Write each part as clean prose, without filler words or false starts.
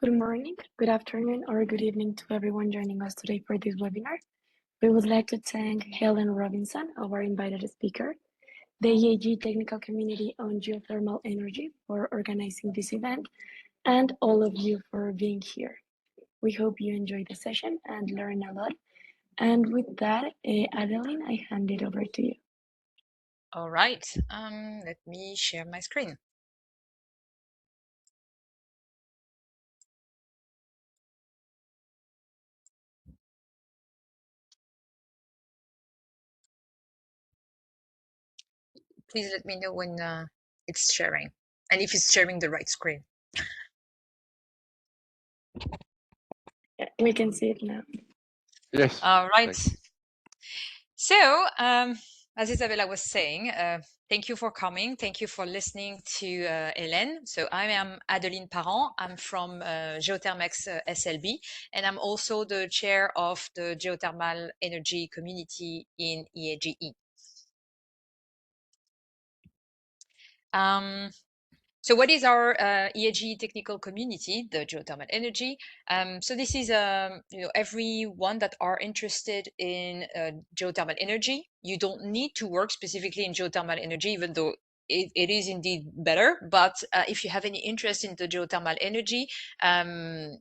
Good morning, good afternoon, or good evening to everyone joining us today for this webinar. We would like to thank Helen Robinson, our invited speaker, the EAGE technical community on geothermal energy for organizing this event, and all of you for being here. We hope you enjoy the session and learn a lot. And with that, Adeline, I hand it over to you. All right, let me share my screen. Please let me know when it's sharing and if it's sharing the right screen. We can see it now. Yes. All right. Thanks. So, as Isabella was saying, thank you for coming. Thank you for listening to Helen. So I am Adeline Parent. I'm from Geothermex SLB, and I'm also the chair of the geothermal energy community in EAGE. So what is our EAGE technical community, the geothermal energy? So this is everyone that are interested in geothermal energy. You don't need to work specifically in geothermal energy, even though it is indeed better. But if you have any interest in the geothermal energy,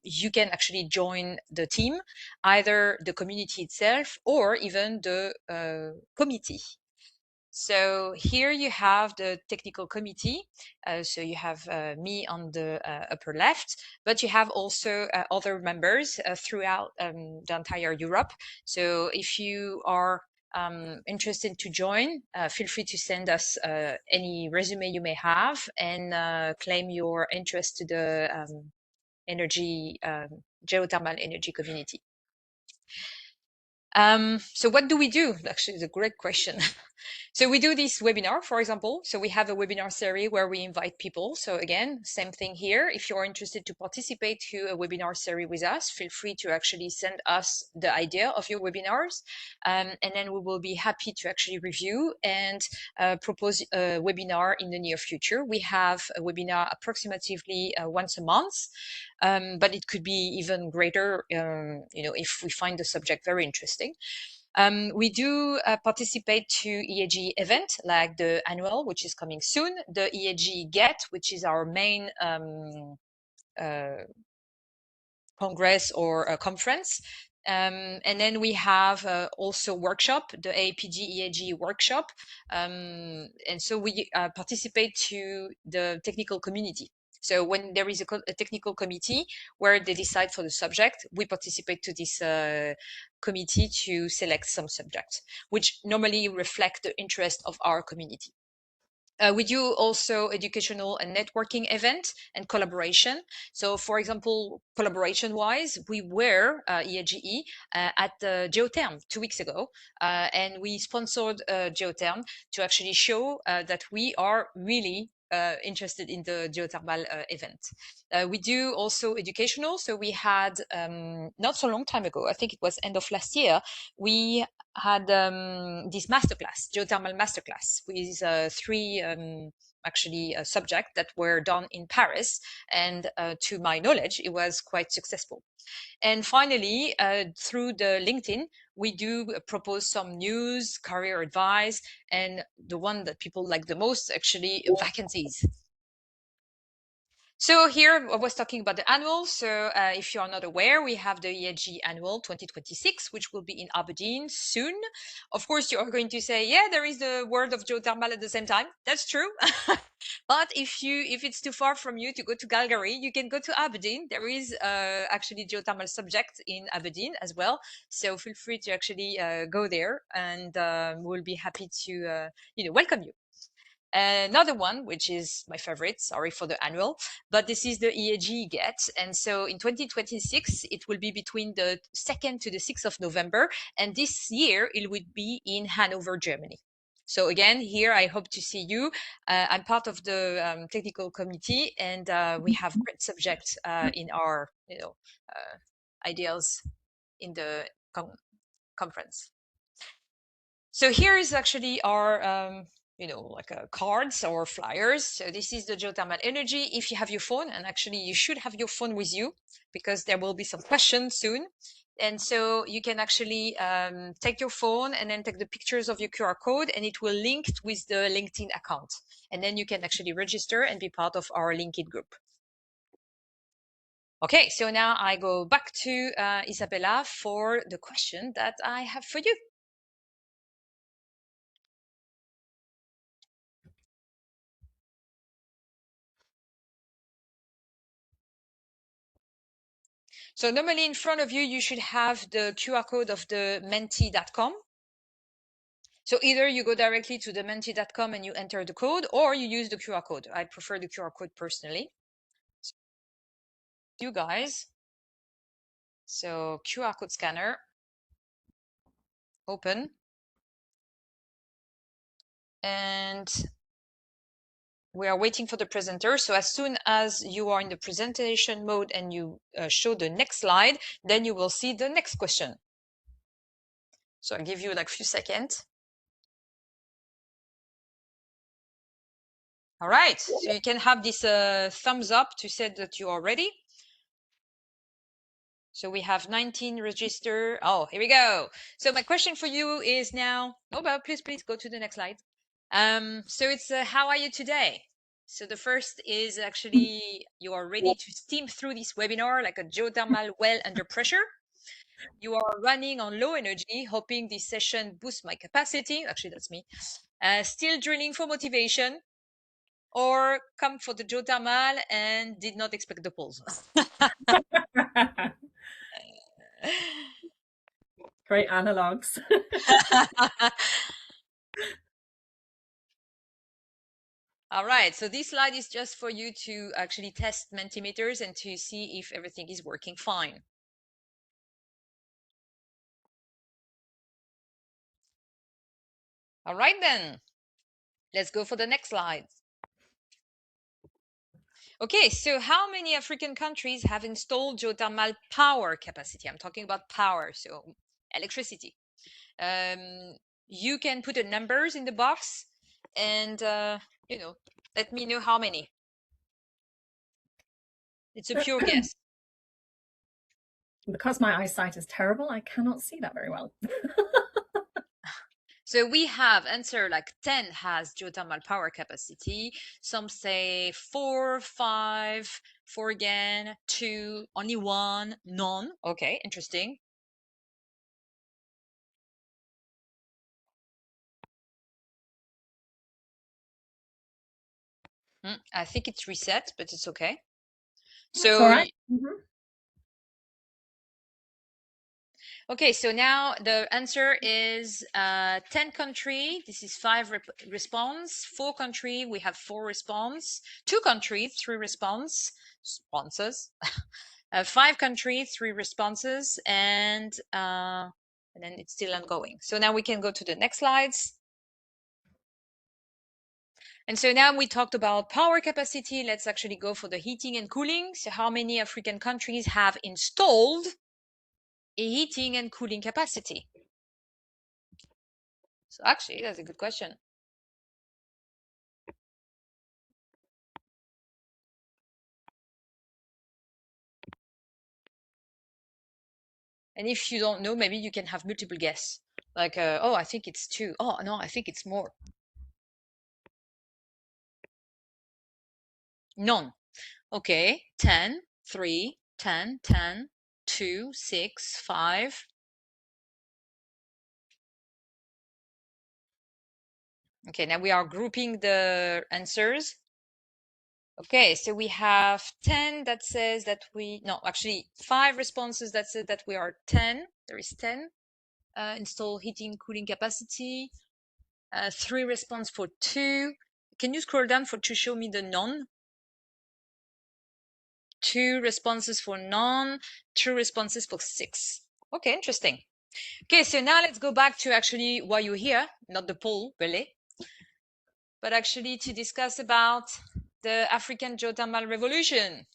you can actually join the team, either the community itself or even the committee. So here you have the technical committee. So you have me on the upper left, but you have also other members throughout the entire Europe. So if you are interested to join, feel free to send us any resume you may have and claim your interest to the geothermal energy community. So what do we do? Actually, it's a great question. So we do this webinar, for example. So we have a webinar series where we invite people. So again, same thing here. If you're interested to participate to a webinar series with us, feel free to actually send us the idea of your webinars. And then we will be happy to actually review and propose a webinar in the near future. We have a webinar approximately once a month, but it could be even greater, if we find the subject very interesting. We do participate to EAGE event like the annual, which is coming soon, the EAGE Get, which is our main congress or conference. And then we have also workshop, the APG EAGE workshop. And so we participate to the technical community. So when there is a technical committee where they decide for the subject, we participate to this committee to select some subjects, which normally reflect the interest of our community. We do also educational and networking event and collaboration. So for example, collaboration wise, we were EAGE at the Geotherm 2 weeks ago, and we sponsored Geotherm to actually show that we are really interested in the geothermal event. We do also educational. So we had, not so long time ago, I think it was end of last year, we had this masterclass, geothermal masterclass, with three subjects that were done in Paris. And to my knowledge, it was quite successful. And finally, through the LinkedIn, we do propose some news, career advice, and the one that people like the most, actually, vacancies. So here I was talking about the annual. So if you are not aware, we have the EAGE annual 2026, which will be in Aberdeen soon. Of course, you are going to say, yeah, there is the word of geothermal at the same time. That's true. But if it's too far from you to go to Calgary, you can go to Aberdeen. There is actually geothermal subject in Aberdeen as well. So feel free to actually go there, and we'll be happy to welcome you. Another one, which is my favorite, sorry for the annual, but this is the EAGE Get. And so in 2026, it will be between the 2nd to the 6th of November. And this year, it would be in Hanover, Germany. So again, here, I hope to see you. I'm part of the technical committee, and we have great subjects in our, ideas in the conference. So here is actually our like cards or flyers. So this is the geothermal energy. If you have your phone, and actually you should have your phone with you because there will be some questions soon. And so you can actually take your phone and then take the pictures of your QR code, and it will link with the LinkedIn account. And then you can actually register and be part of our LinkedIn group. Okay, so now I go back to Isabella for the question that I have for you. So normally in front of you, you should have the QR code of the menti.com. So either you go directly to the menti.com and you enter the code, or you use the QR code. I prefer the QR code personally. So you guys, so QR code scanner, open. And we are waiting for the presenter. So as soon as you are in the presentation mode and you show the next slide, then you will see the next question. So I'll give you like a few seconds. All right, so you can have this thumbs up to say that you are ready. So we have 19 register. Oh, here we go. So my question for you is now, well, please go to the next slide. So it's how are you today? So the first is actually you are ready to steam through this webinar like a geothermal well under pressure. You are running on low energy, hoping this session boosts my capacity. Actually, that's me. Still drilling for motivation, or come for the geothermal and did not expect the polls. Great analogs. All right, so this slide is just for you to actually test Mentimeters and to see if everything is working fine. All right, then let's go for the next slide. Okay, so how many African countries have installed geothermal power capacity? I'm talking about power, so electricity. You can put the numbers in the box and, let me know how many. It's a pure guess. Because my eyesight is terrible, I cannot see that very well. So we have answer like 10 has geothermal power capacity. Some say 4, 5, 4 again, 2, only 1, none. Okay, interesting. I think it's reset, but it's okay. So, all right. Okay, so now the answer is 10 country. This is 5 response. 4 country, we have 4 response. 2 country, 3 responses. 5 country, 3 responses, and then it's still ongoing. So now we can go to the next slides. And so now we talked about power capacity. Let's actually go for the heating and cooling. So how many African countries have installed a heating and cooling capacity? So actually, that's a good question. And if you don't know, maybe you can have multiple guess. Like, oh, I think it's 2. Oh, no, I think it's more. None. Okay, 10, 3, 10, 10, 2, 6, 5. Okay, now we are grouping the answers. Okay, so we have 10 that says that no, actually 5 responses that said that we are 10. There is 10. Install heating, cooling capacity. 3 response for 2. Can you scroll down to show me the none? 2 responses for none, 2 responses for 6. Okay, interesting. Okay, so now let's go back to actually why you're here, not the poll, really, but actually to discuss about the African geothermal revolution.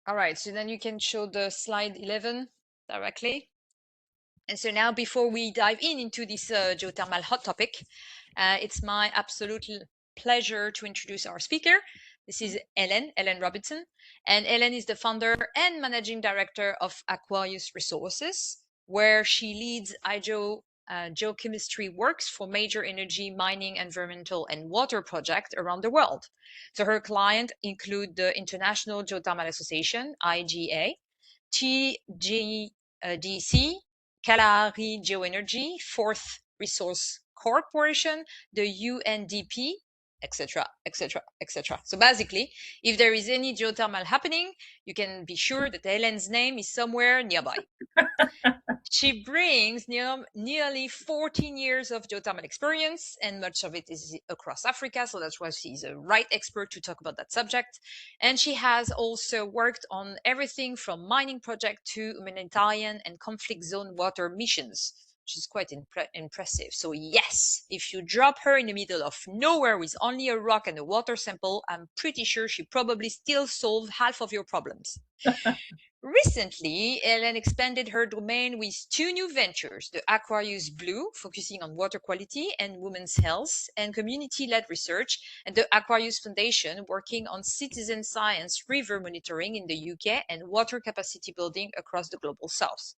All right, so then you can show the slide 11 directly. And so now, before we dive into this geothermal hot topic, it's my absolute pleasure to introduce our speaker. This is Helen Robinson. And Helen is the founder and managing director of Aquarius Resources, where she leads geochemistry works for major energy, mining, environmental, and water projects around the world. So her clients include the International Geothermal Association, IGA, TGDC, Kalahari Geoenergy, Fourth Resource Corporation, the UNDP, etc., etc., etc. So basically, if there is any geothermal happening, you can be sure that Helen's name is somewhere nearby. She brings nearly 14 years of geothermal experience, and much of it is across Africa, so that's why she's a right expert to talk about that subject. And she has also worked on everything from mining project to humanitarian and conflict zone water missions, which is quite impressive. So yes, if you drop her in the middle of nowhere with only a rock and a water sample, I'm pretty sure she probably still solve half of your problems. Recently, Helen expanded her domain with two new ventures, the Aquarius Blue, focusing on water quality and women's health and community-led research, and the Aquarius Foundation, working on citizen science river monitoring in the UK and water capacity building across the global south.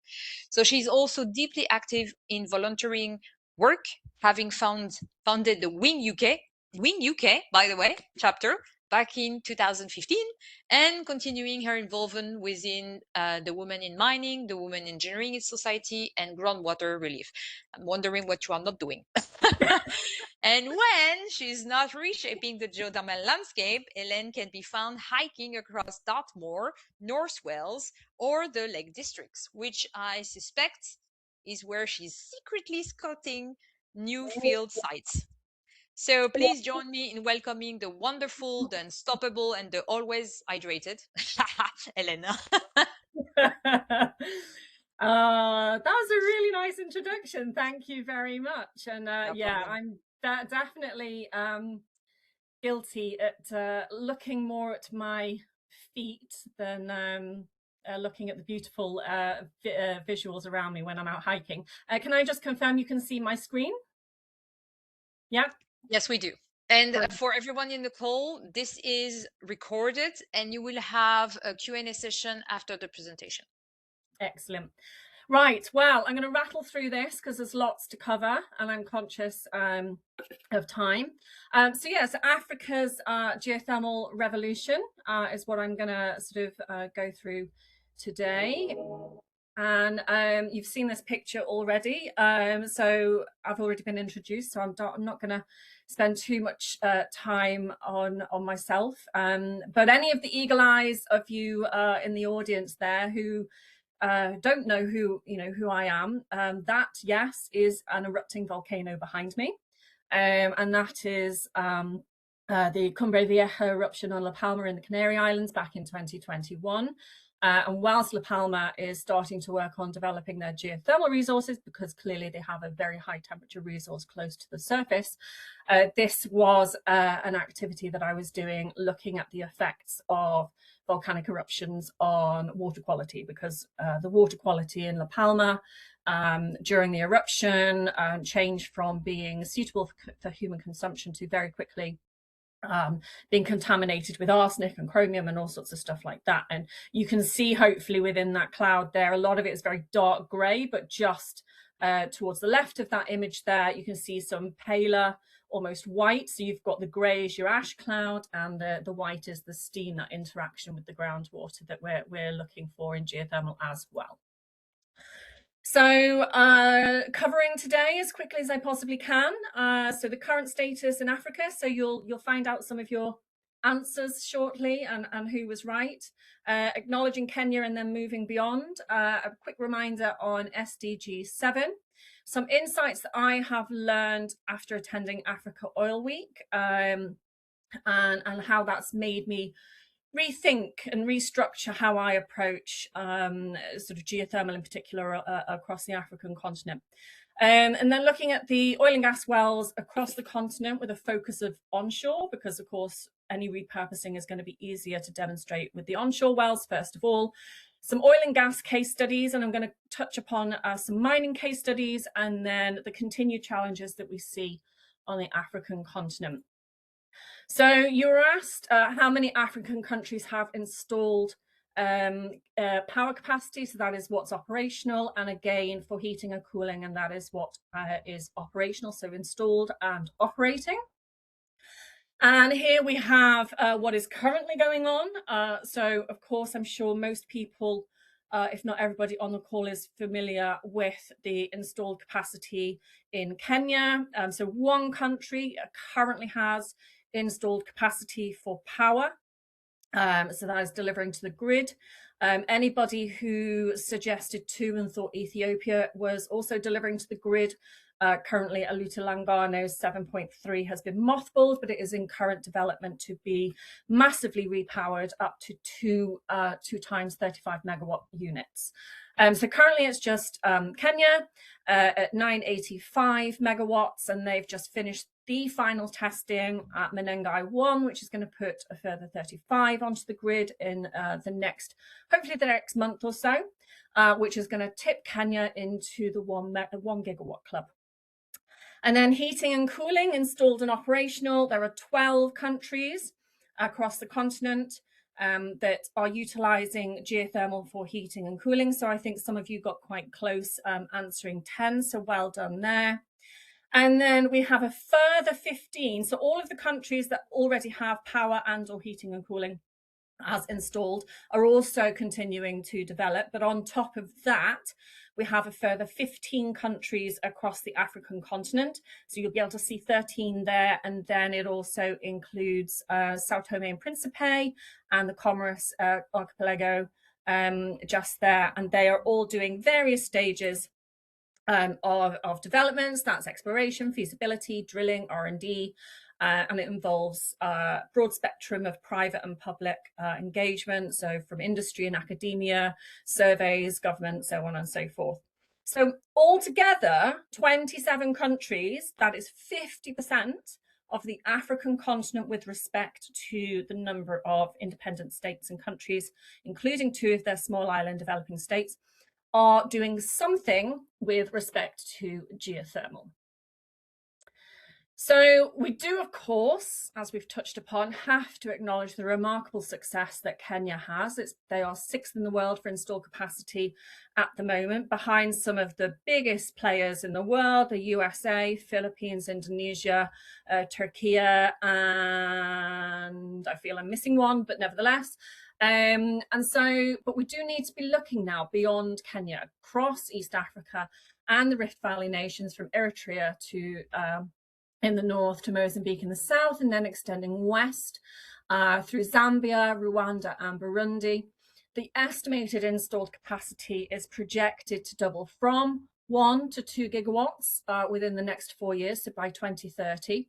So she's also deeply active in volunteering work, having founded the Wing UK, by the way, chapter back in 2015, and continuing her involvement within the Women in Mining, the Women Engineering Society, and groundwater relief. I'm wondering what you are not doing. And when she's not reshaping the geothermal landscape, Helen can be found hiking across Dartmoor, North Wales, or the Lake Districts, which I suspect is where she's secretly scouting new field sites. So please join me in welcoming the wonderful, the unstoppable, and the always hydrated Elena. That was a really nice introduction. Thank you very much. And yeah, problem. I'm definitely guilty at looking more at my feet than looking at the beautiful visuals around me when I'm out hiking. Can I just confirm you can see my screen? Yeah. Yes, we do. And for everyone in the call, this is recorded and you will have a Q&A session after the presentation. Excellent. Right, well, I'm going to rattle through this because there's lots to cover and I'm conscious of time. So yes, Africa's geothermal revolution is what I'm going to sort of go through today. And you've seen this picture already. So I've already been introduced, so I'm not going to spend too much time on myself. But any of the eagle eyes of you in the audience there who don't know who I am, that, yes, is an erupting volcano behind me, and that is the Cumbre Vieja eruption on La Palma in the Canary Islands back in 2021. And whilst La Palma is starting to work on developing their geothermal resources, because clearly they have a very high temperature resource close to the surface, this was an activity that I was doing looking at the effects of volcanic eruptions on water quality, because the water quality in La Palma during the eruption changed from being suitable for human consumption to very quickly being contaminated with arsenic and chromium and all sorts of stuff like that. And you can see hopefully within that cloud there, a lot of it is very dark grey, but just towards the left of that image there, you can see some paler, almost white. So you've got the grey is your ash cloud and the white is the steam, that interaction with the groundwater that we're looking for in geothermal as well. So covering today as quickly as I possibly can. So the current status in Africa. So you'll find out some of your answers shortly and who was right. Acknowledging Kenya and then moving beyond. A quick reminder on SDG 7. Some insights that I have learned after attending Africa Oil Week and how that's made me rethink and restructure how I approach sort of geothermal in particular across the African continent. And then looking at the oil and gas wells across the continent with a focus of onshore, because of course any repurposing is going to be easier to demonstrate with the onshore wells. First of all, some oil and gas case studies, and I'm going to touch upon some mining case studies, and then the continued challenges that we see on the African continent. So you were asked how many African countries have installed power capacity, so that is what's operational, and again for heating and cooling, and that is what is operational, so installed and operating. And here we have what is currently going on. So of course, I'm sure most people, if not everybody on the call, is familiar with the installed capacity in Kenya. So one country currently has installed capacity for power. So that is delivering to the grid. Anybody who suggested 2 and thought Ethiopia was also delivering to the grid, currently Aluta-Langano's 7.3 has been mothballed, but it is in current development to be massively repowered up to two times 35 megawatt units. So currently it's just Kenya at 985 megawatts, and they've just finished the final testing at Menengai 1, which is going to put a further 35 onto the grid in hopefully the next month or so, which is going to tip Kenya into the 1 gigawatt club. And then heating and cooling installed and operational. There are 12 countries across the continent that are utilizing geothermal for heating and cooling. So I think some of you got quite close answering 10, so well done there. And then we have a further 15. So all of the countries that already have power and or heating and cooling as installed are also continuing to develop. But on top of that, we have a further 15 countries across the African continent. So you'll be able to see 13 there. And then it also includes Sao Tome and Principe and the Comoros archipelago just there. And they are all doing various stages of developments. That's exploration, feasibility, drilling, R&D, and it involves a broad spectrum of private and public engagement, so from industry and academia, surveys, government, so on and so forth. So altogether, 27 countries, that is 50% of the African continent with respect to the number of independent states and countries, including 2 of their small island developing states, are doing something with respect to geothermal. So we do, of course, as we've touched upon, have to acknowledge the remarkable success that Kenya has. They are 6th in the world for installed capacity at the moment, behind some of the biggest players in the world, the USA, Philippines, Indonesia, Turkey, and I feel I'm missing one, but nevertheless. But we do need to be looking now beyond Kenya, across East Africa and the Rift Valley nations, from Eritrea to in the north to Mozambique in the south, and then extending west through Zambia, Rwanda, and Burundi. The estimated installed capacity is projected to double from 1 to 2 gigawatts within the next 4 years, so by 2030.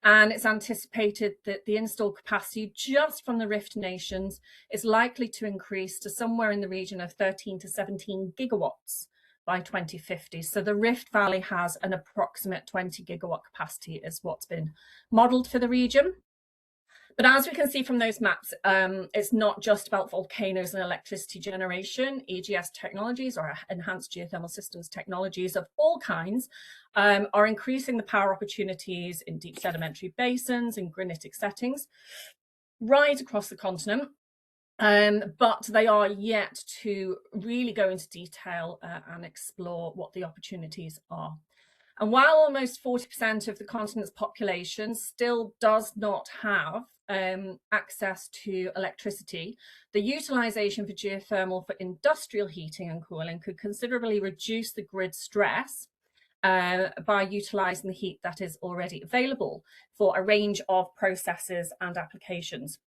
And it's anticipated that the installed capacity just from the Rift nations is likely to increase to somewhere in the region of 13 to 17 gigawatts by 2050. So the Rift Valley has an approximate 20 gigawatt capacity is what's been modeled for the region. But as we can see from those maps, it's not just about volcanoes and electricity generation. EGS technologies, or enhanced geothermal systems technologies of all kinds, are increasing the power opportunities in deep sedimentary basins and granitic settings right across the continent. But they are yet to really go into detail and explore what the opportunities are. And while almost 40% of the continent's population still does not have access to electricity, the utilization for geothermal for industrial heating and cooling could considerably reduce the grid stress by utilizing the heat that is already available for a range of processes and applications.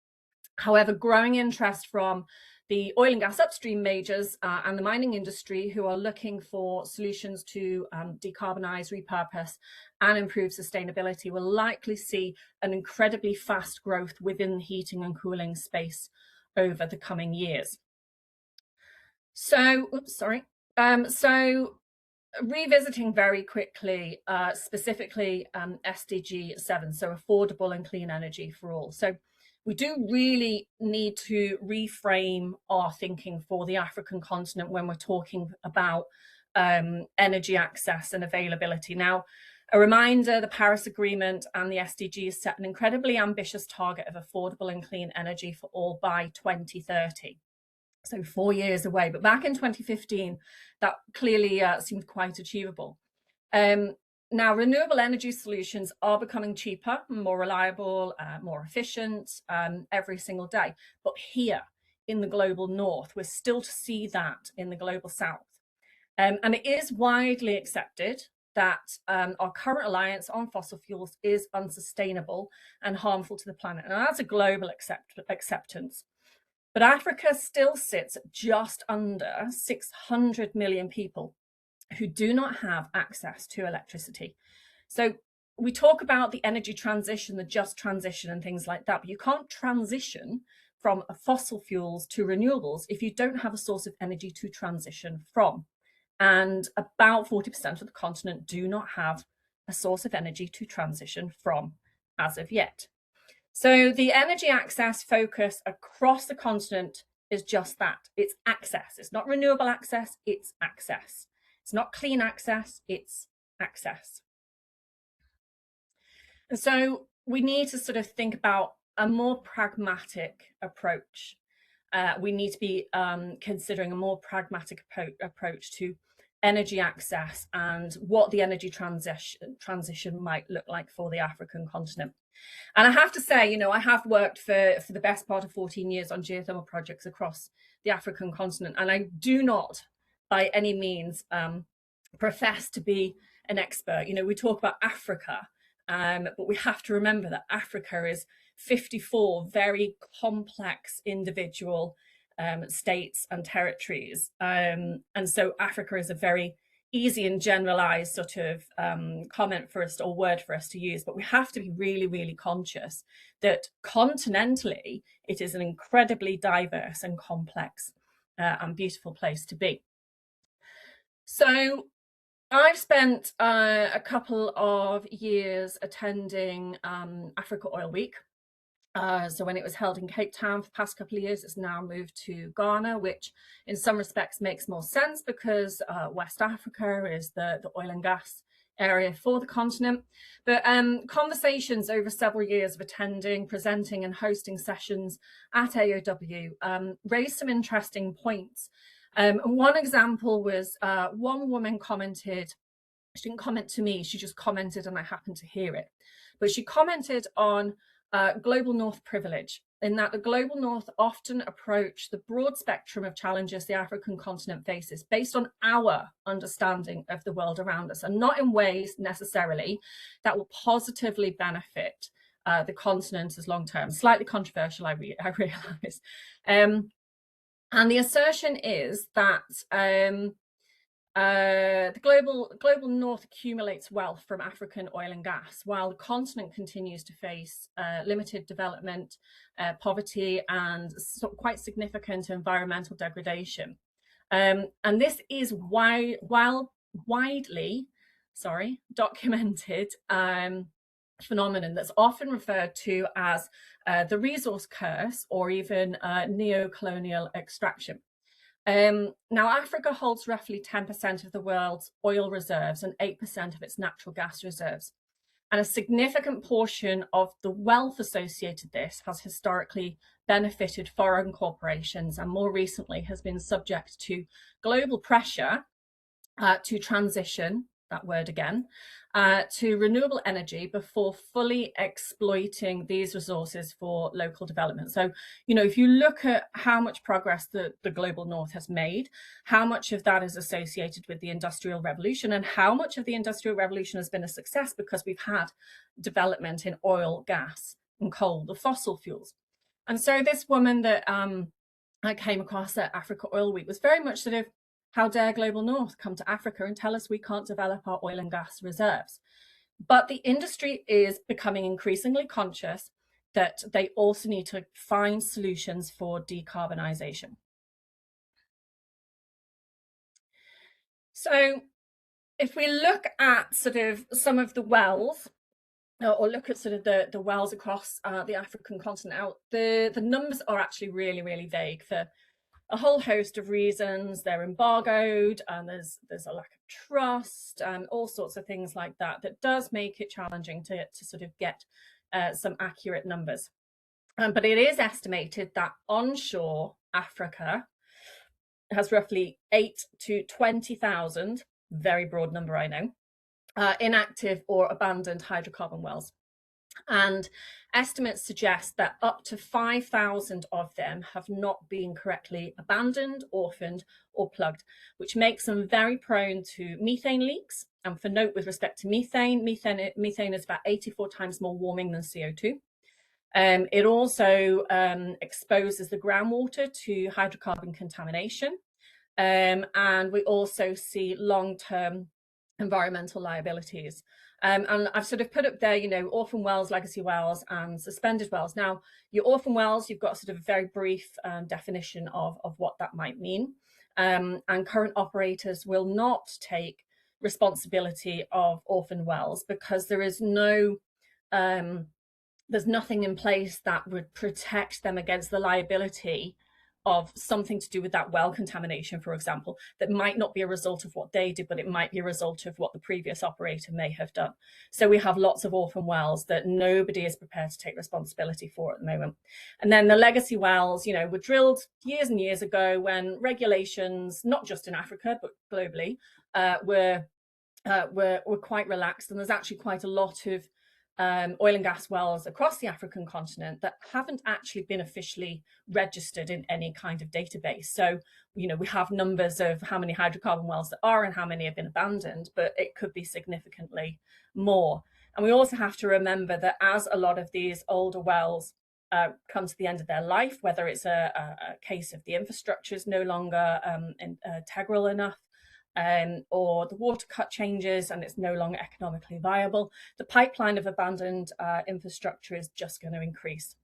However, growing interest from the oil and gas upstream majors and the mining industry, who are looking for solutions to decarbonize, repurpose, and improve sustainability, will likely see an incredibly fast growth within the heating and cooling space over the coming years. So revisiting very quickly, specifically SDG 7, so affordable and clean energy for all. So we do really need to reframe our thinking for the African continent when we're talking about energy access and availability. Now, a reminder, the Paris Agreement and the SDGs set an incredibly ambitious target of affordable and clean energy for all by 2030. So 4 years away. But back in 2015, that clearly seemed quite achievable. Now, renewable energy solutions are becoming cheaper, more reliable, more efficient every single day. But here in the global north, we're still to see that in the global south. And it is widely accepted that our current reliance on fossil fuels is unsustainable and harmful to the planet. And that's a global acceptance. But Africa still sits at just under 600 million people who do not have access to electricity. So we talk about the energy transition, the just transition and things like that, but you can't transition from fossil fuels to renewables if you don't have a source of energy to transition from. And about 40% of the continent do not have a source of energy to transition from as of yet. So the energy access focus across the continent is just that. It's access. It's not renewable access, it's access. It's not clean access, it's access. And so we need to sort of think about a more pragmatic approach. We need to be considering a more pragmatic approach to energy access and what the energy transition might look like for the African continent. And I have to say, you know, I have worked for the best part of 14 years on geothermal projects across the African continent, and I do not by any means profess to be an expert. You know, we talk about Africa, but we have to remember that Africa is 54 very complex individual states and territories. And so Africa is a very easy and generalized sort of comment for us or word for us to use, but we have to be really, really conscious that continentally, it is an incredibly diverse and complex and beautiful place to be. So I've spent a couple of years attending Africa Oil Week. So when it was held in Cape Town for the past couple of years, it's now moved to Ghana, which in some respects makes more sense because West Africa is the oil and gas area for the continent. But conversations over several years of attending, presenting and hosting sessions at AOW raised some interesting points. One example was one woman commented, she didn't comment to me, she just commented and I happened to hear it. But she commented on global north privilege, in that the global north often approach the broad spectrum of challenges the African continent faces based on our understanding of the world around us, and not in ways necessarily that will positively benefit the continent as long term. Slightly controversial, I realize. And the assertion is that the global north accumulates wealth from African oil and gas, while the continent continues to face limited development, poverty, and quite significant environmental degradation. And this is widely documented phenomenon that's often referred to as the resource curse, or even neo-colonial extraction. Now, Africa holds roughly 10% of the world's oil reserves and 8% of its natural gas reserves. And a significant portion of the wealth associated with this has historically benefited foreign corporations, and more recently has been subject to global pressure to transition, that word again, to renewable energy before fully exploiting these resources for local development. So, you know, if you look at how much progress the global north has made, how much of that is associated with the Industrial Revolution, and how much of the Industrial Revolution has been a success because we've had development in oil, gas, and coal, the fossil fuels. And so this woman that I came across at Africa Oil Week was very much sort of, how dare global north come to Africa and tell us we can't develop our oil and gas reserves? But the industry is becoming increasingly conscious that they also need to find solutions for decarbonisation. So if we look at sort of some of the wells, or look at sort of the wells across the African continent, the numbers are actually really, really vague for a whole host of reasons. They're embargoed, and there's a lack of trust, and all sorts of things like that does make it challenging to sort of get some accurate numbers. But it is estimated that onshore Africa has roughly 8 to 20,000, very broad number, I know, inactive or abandoned hydrocarbon wells. And estimates suggest that up to 5,000 of them have not been correctly abandoned, orphaned, or plugged, which makes them very prone to methane leaks. And for note, with respect to methane is about 84 times more warming than CO2. It also exposes the groundwater to hydrocarbon contamination. And we also see long-term environmental liabilities. And I've sort of put up there, you know, orphan wells, legacy wells, and suspended wells. Now, your orphan wells, you've got sort of a very brief definition of what that might mean. And current operators will not take responsibility of orphan wells because there is no there's nothing in place that would protect them against the liability of something to do with that well contamination, for example, that might not be a result of what they did, but it might be a result of what the previous operator may have done. So we have lots of orphan wells that nobody is prepared to take responsibility for at the moment. And then the legacy wells, you know, were drilled years and years ago when regulations, not just in Africa, but globally, were quite relaxed. And there's actually quite a lot of oil and gas wells across the African continent that haven't actually been officially registered in any kind of database. So, you know, we have numbers of how many hydrocarbon wells there are and how many have been abandoned, but it could be significantly more. And we also have to remember that as a lot of these older wells come to the end of their life, whether it's a case of the infrastructure is no longer integral enough, or the water cut changes and it's no longer economically viable, the pipeline of abandoned infrastructure is just going to increase.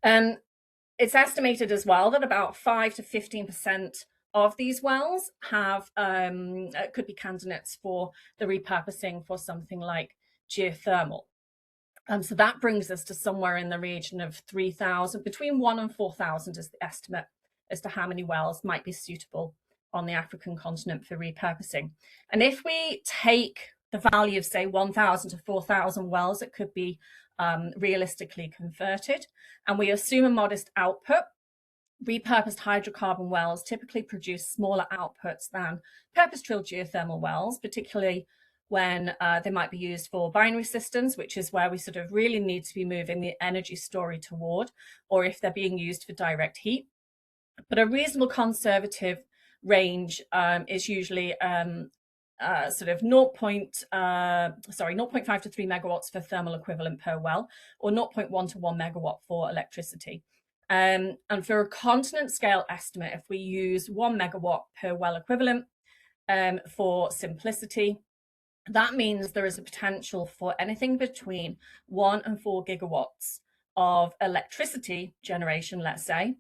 It's estimated as well that about 5 to 15% of these wells have could be candidates for the repurposing for something like geothermal. So that brings us to somewhere in the region of 3,000, between 1 and 4,000 is the estimate as to how many wells might be suitable on the African continent for repurposing. And if we take the value of, say, 1,000 to 4,000 wells that could be realistically converted, and we assume a modest output, repurposed hydrocarbon wells typically produce smaller outputs than purpose-drilled geothermal wells, particularly when they might be used for binary systems, which is where we sort of really need to be moving the energy story toward, or if they're being used for direct heat. But a reasonable conservative range is usually sort of 0.5 to 3 megawatts for thermal equivalent per well, or 0.1 to 1 megawatt for electricity. And for a continent scale estimate, if we use 1 megawatt per well equivalent for simplicity, that means there is a potential for anything between 1 and 4 gigawatts of electricity generation, let's say,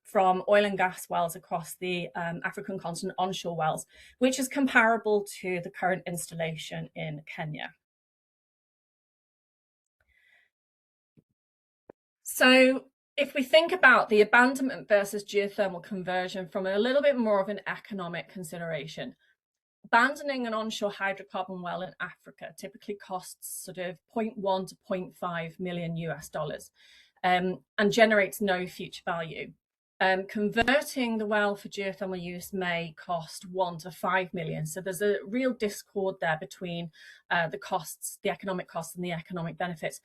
from oil and gas wells across the African continent, onshore wells, which is comparable to the current installation in Kenya. So if we think about the abandonment versus geothermal conversion from a little bit more of an economic consideration, abandoning an onshore hydrocarbon well in Africa typically costs sort of 0.1 to 0.5 million US dollars. And generates no future value. Converting the well for geothermal use may cost 1 to 5 million. So there's a real discord there between the costs, the economic costs and the economic benefits.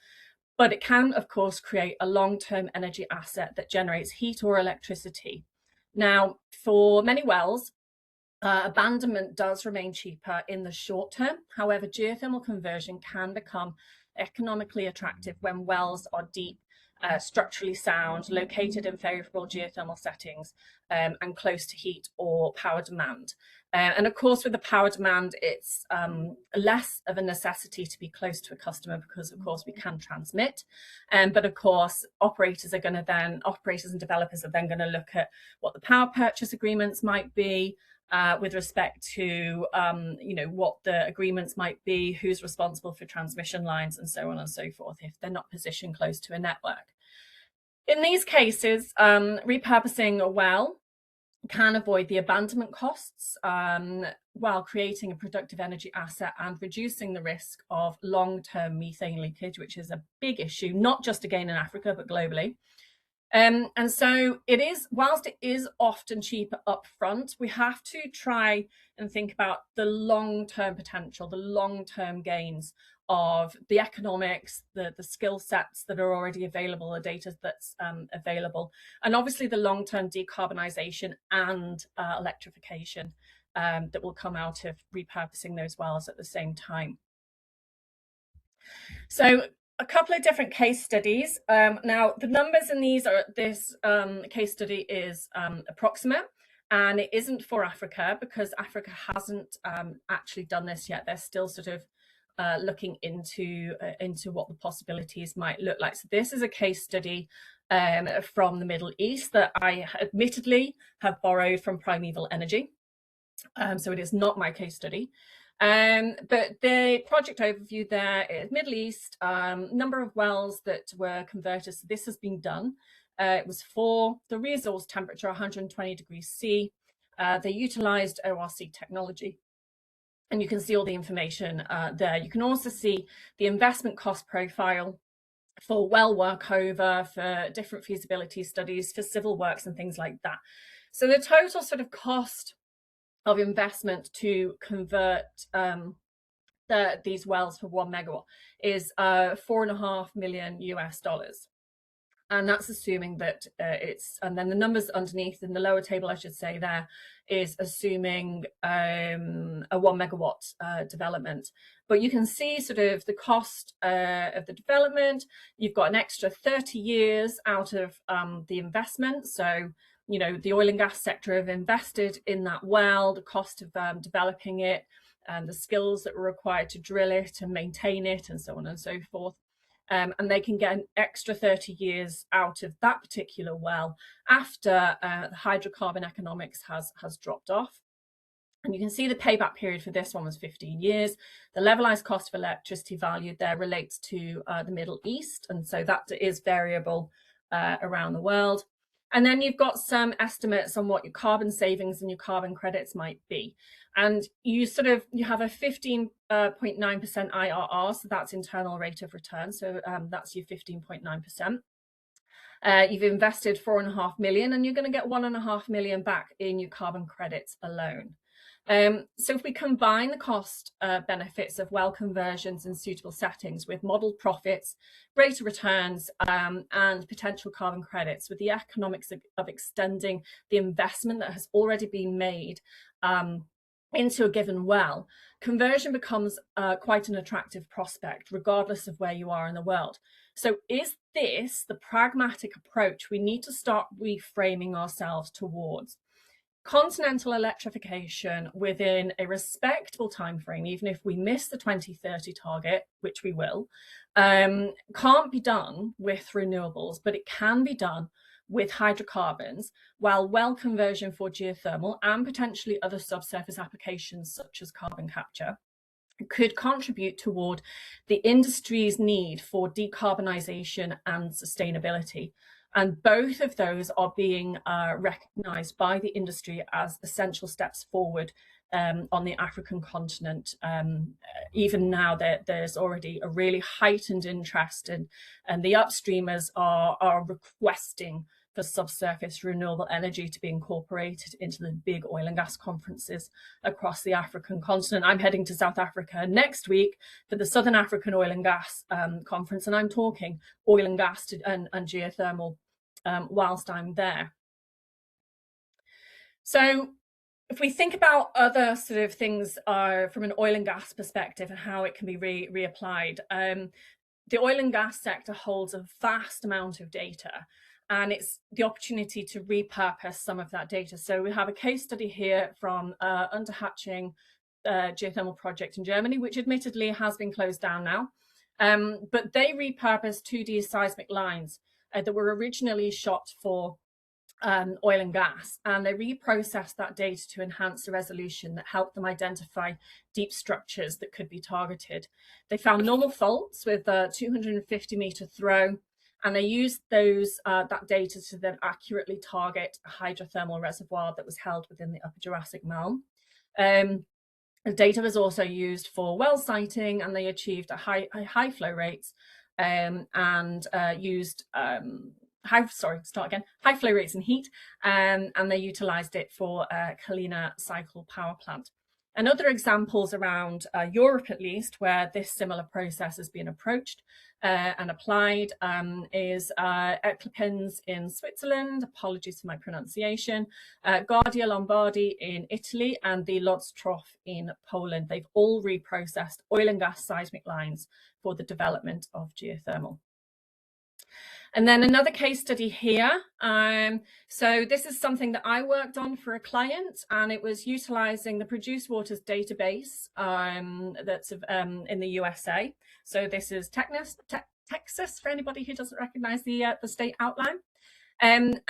But it can, of course, create a long-term energy asset that generates heat or electricity. Now, for many wells, abandonment does remain cheaper in the short term. However, geothermal conversion can become economically attractive when wells are deep, structurally sound, located in favorable geothermal settings, and close to heat or power demand. And of course, with the power demand, it's less of a necessity to be close to a customer because, of course, we can transmit. But of course, operators and developers are then going to look at what the power purchase agreements might be, with respect to what the agreements might be, who's responsible for transmission lines, and so on and so forth, if they're not positioned close to a network. In these cases, repurposing a well can avoid the abandonment costs while creating a productive energy asset and reducing the risk of long-term methane leakage, which is a big issue, not just again in Africa, but globally. And so it is, whilst it is often cheaper up front, we have to try and think about the long-term potential, the long-term gains of the economics, the skill sets that are already available, the data that's available, and obviously the long-term decarbonisation and electrification that will come out of repurposing those wells at the same time. So a couple of different case studies. Now, the numbers in these are, this case study is approximate, and it isn't for Africa because Africa hasn't actually done this yet. They're still sort of looking into what the possibilities might look like. So this is a case study from the Middle East that I admittedly have borrowed from Primeval Energy. So it is not my case study. But the project overview there is Middle East, number of wells that were converted. So this has been done. It was for the resource temperature, 120 degrees C. They utilized ORC technology. And you can see all the information there. You can also see the investment cost profile for well workover, for different feasibility studies, for civil works and things like that. So the total sort of cost of investment to convert these wells for 1 megawatt is $4.5 million US. And that's assuming that it's, and then the numbers underneath in the lower table, I should say, there is assuming a 1 megawatt development. But you can see sort of the cost of the development. You've got an extra 30 years out of the investment. So, you know, the oil and gas sector have invested in that well, the cost of developing it, and the skills that were required to drill it and maintain it, and so on and so forth. And they can get an extra 30 years out of that particular well after the hydrocarbon economics has dropped off. And you can see the payback period for this one was 15 years. The levelized cost of electricity valued there relates to the Middle East, and so that is variable around the world. And then you've got some estimates on what your carbon savings and your carbon credits might be. And you have a 15.9% IRR, so that's internal rate of return. So that's your 15.9%. You've invested 4.5 million, and you're going to get 1.5 million back in your carbon credits alone. So if we combine the cost benefits of well conversions in suitable settings with modelled profits, greater returns, and potential carbon credits with the economics of extending the investment that has already been made into a given well, conversion becomes quite an attractive prospect, regardless of where you are in the world. So is this the pragmatic approach we need to start reframing ourselves towards? Continental electrification within a respectable time frame, even if we miss the 2030 target, which we will, can't be done with renewables, but it can be done with hydrocarbons, while well conversion for geothermal and potentially other subsurface applications such as carbon capture could contribute toward the industry's need for decarbonisation and sustainability. And both of those are being recognised by the industry as essential steps forward on the African continent. Even now, there's already a really heightened interest, and the upstreamers are requesting for subsurface renewable energy to be incorporated into the big oil and gas conferences across the African continent. I'm heading to South Africa next week for the Southern African Oil and Gas Conference, and I'm talking oil and gas and geothermal whilst I'm there. So if we think about other sort of things from an oil and gas perspective and how it can be reapplied, the oil and gas sector holds a vast amount of data, and it's the opportunity to repurpose some of that data. So we have a case study here from Unterhaching geothermal project in Germany, which admittedly has been closed down now. But they repurposed 2D seismic lines that were originally shot for oil and gas, and they reprocessed that data to enhance the resolution that helped them identify deep structures that could be targeted. They found normal faults with a 250-meter throw, and they used that data to then accurately target a hydrothermal reservoir that was held within the Upper Jurassic Malm. The data was also used for well siting, and they achieved a high flow rates and used high flow rates and heat, and they utilized it for Kalina cycle power plant. And other examples around Europe, at least, where this similar process has been approached and applied is Eclipins in Switzerland, apologies for my pronunciation, Guardia Lombardi in Italy, and the Lodstrov in Poland. They've all reprocessed oil and gas seismic lines for the development of geothermal. And then another case study here. So this is something that I worked on for a client, and it was utilizing the produced waters database that's in the USA. So this is Texas, for anybody who doesn't recognize the state outline. And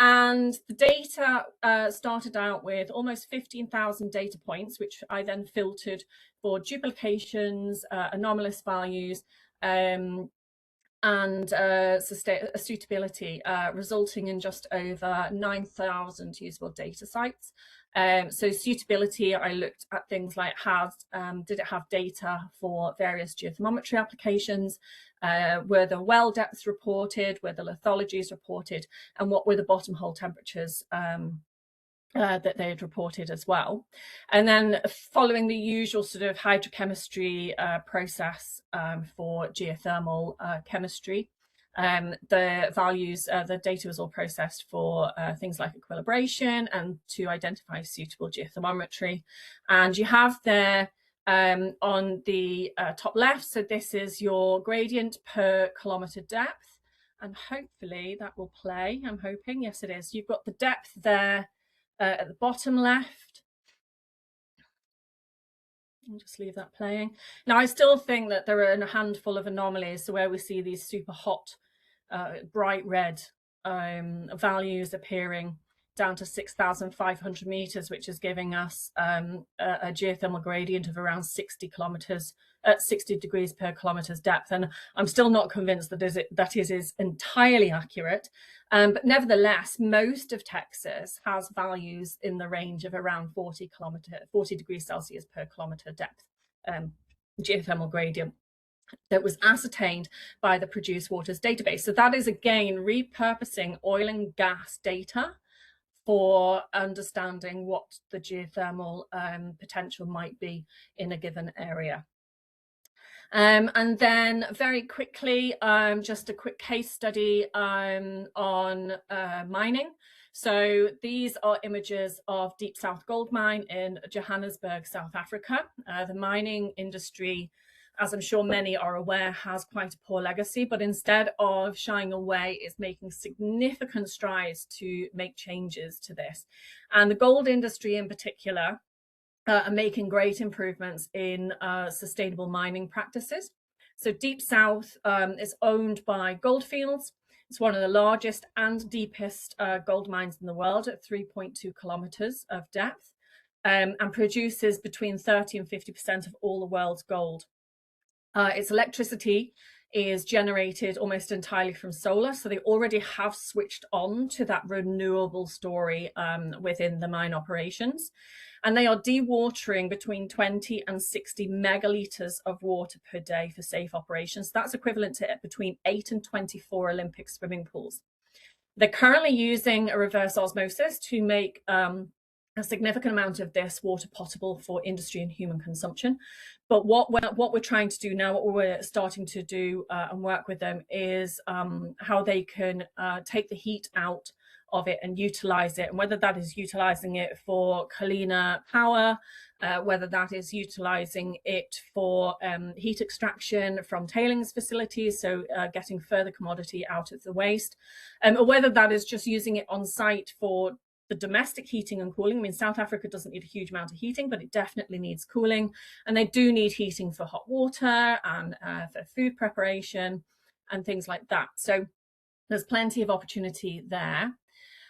the data started out with almost 15,000 data points, which I then filtered for duplications, anomalous values, and suitability, resulting in just over 9,000 usable data sites. So suitability, I looked at things like did it have data for various geothermometry applications? Were the well depths reported? Were the lithologies reported? And what were the bottom hole temperatures that they had reported as well? And then following the usual sort of hydrochemistry process for geothermal chemistry, the values, the data was all processed for things like equilibration and to identify suitable geothermometry. And you have there on the top left, so this is your gradient per kilometer depth, and hopefully that will play, I'm hoping. Yes, it is. You've got the depth there at the bottom left. I'll just leave that playing. Now, I still think that there are a handful of anomalies, so where we see these super hot, bright red values appearing down to 6,500 meters, which is giving us a geothermal gradient of around 60 degrees per kilometer's depth. And I'm still not convinced that is entirely accurate. But nevertheless, most of Texas has values in the range of around 40 degrees Celsius per kilometer depth geothermal gradient that was ascertained by the produced waters database. So that is, again, repurposing oil and gas data for understanding what the geothermal potential might be in a given area. And then very quickly, just a quick case study on mining. So these are images of Deep South Gold Mine in Johannesburg, South Africa. The mining industry, as I'm sure many are aware, has quite a poor legacy, but instead of shying away, is making significant strides to make changes to this. And the gold industry in particular are making great improvements in sustainable mining practices. So Deep South is owned by Gold Fields. It's one of the largest and deepest gold mines in the world at 3.2 kilometers of depth, and produces between 30 and 50% of all the world's gold. Its electricity is generated almost entirely from solar, so they already have switched on to that renewable story within the mine operations. And they are dewatering between 20 and 60 megaliters of water per day for safe operations. That's equivalent to between 8 and 24 Olympic swimming pools. They're currently using a reverse osmosis to make a significant amount of this water potable for industry and human consumption. But what we're trying to do now, what we're starting to do and work with them is how they can take the heat out of it and utilize it, and whether that is utilizing it for Kalina power, whether that is utilizing it for heat extraction from tailings facilities, so getting further commodity out of the waste, or whether that is just using it on site for the domestic heating and cooling. I mean, South Africa doesn't need a huge amount of heating, but it definitely needs cooling. And they do need heating for hot water and for food preparation and things like that. So there's plenty of opportunity there.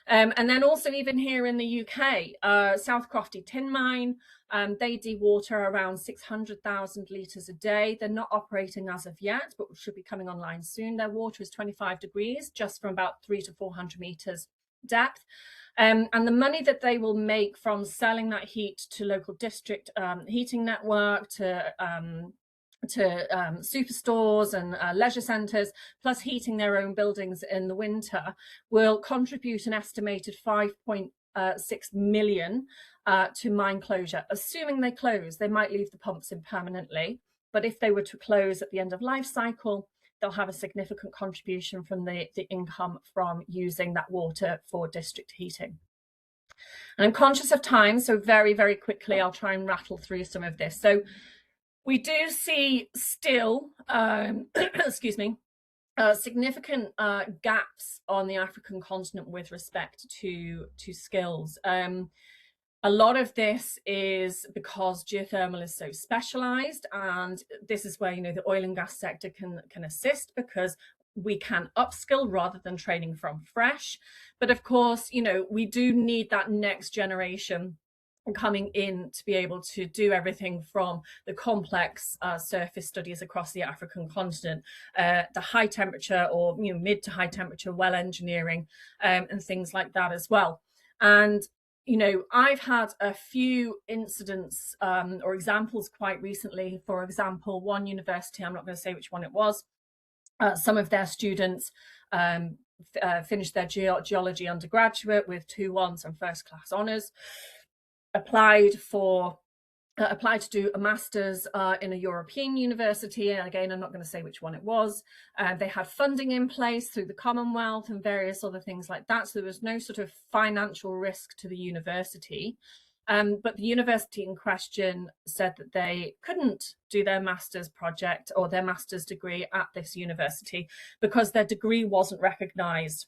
And then also even here in the UK, South Crofty Tin Mine, they dewater around 600,000 litres a day. They're not operating as of yet, but should be coming online soon. Their water is 25 degrees, just from about 300 to 400 metres depth. And the money that they will make from selling that heat to local district heating network, to superstores and leisure centres, plus heating their own buildings in the winter, will contribute an estimated 5.6 million to mine closure. Assuming they close, they might leave the pumps in permanently, but if they were to close at the end of life cycle, they'll have a significant contribution from the income from using that water for district heating. And I'm conscious of time, so very, very quickly, I'll try and rattle through some of this. So we do see still, excuse me, significant gaps on the African continent with respect to skills. A lot of this is because geothermal is so specialized, and this is where, you know, the oil and gas sector can assist, because we can upskill rather than training from fresh. But of course, you know, we do need that next generation coming in to be able to do everything from the complex surface studies across the African continent, the high temperature or, you know, mid to high temperature well engineering, and things like that as well. And you know, I've had a few incidents or examples quite recently. For example, one university, I'm not going to say which one it was, some of their students finished their geology undergraduate with 2-1s and first class honours, applied to do a master's in a European university, and again, I'm not going to say which one it was. They had funding in place through the Commonwealth and various other things like that, so there was no sort of financial risk to the university. But the university in question said that they couldn't do their master's project or their master's degree at this university because their degree wasn't recognised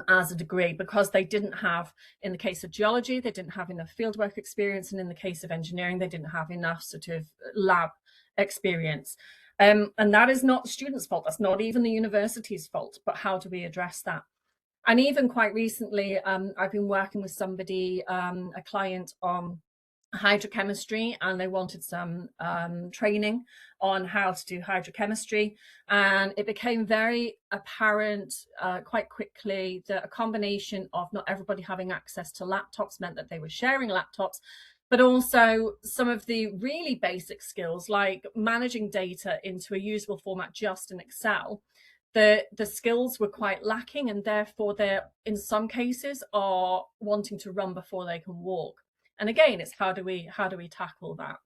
as a degree, because they didn't have, in the case of geology, they didn't have enough fieldwork experience, and in the case of engineering, they didn't have enough sort of lab experience. And that is not the student's fault. That's not even the university's fault. But how do we address that? And even quite recently, I've been working with somebody, a client, on hydrochemistry, and they wanted some training on how to do hydrochemistry, and it became very apparent quite quickly that a combination of not everybody having access to laptops meant that they were sharing laptops, but also some of the really basic skills like managing data into a usable format just in Excel. The skills were quite lacking, and therefore they're, in some cases, are wanting to run before they can walk. And again, it's how do we tackle that?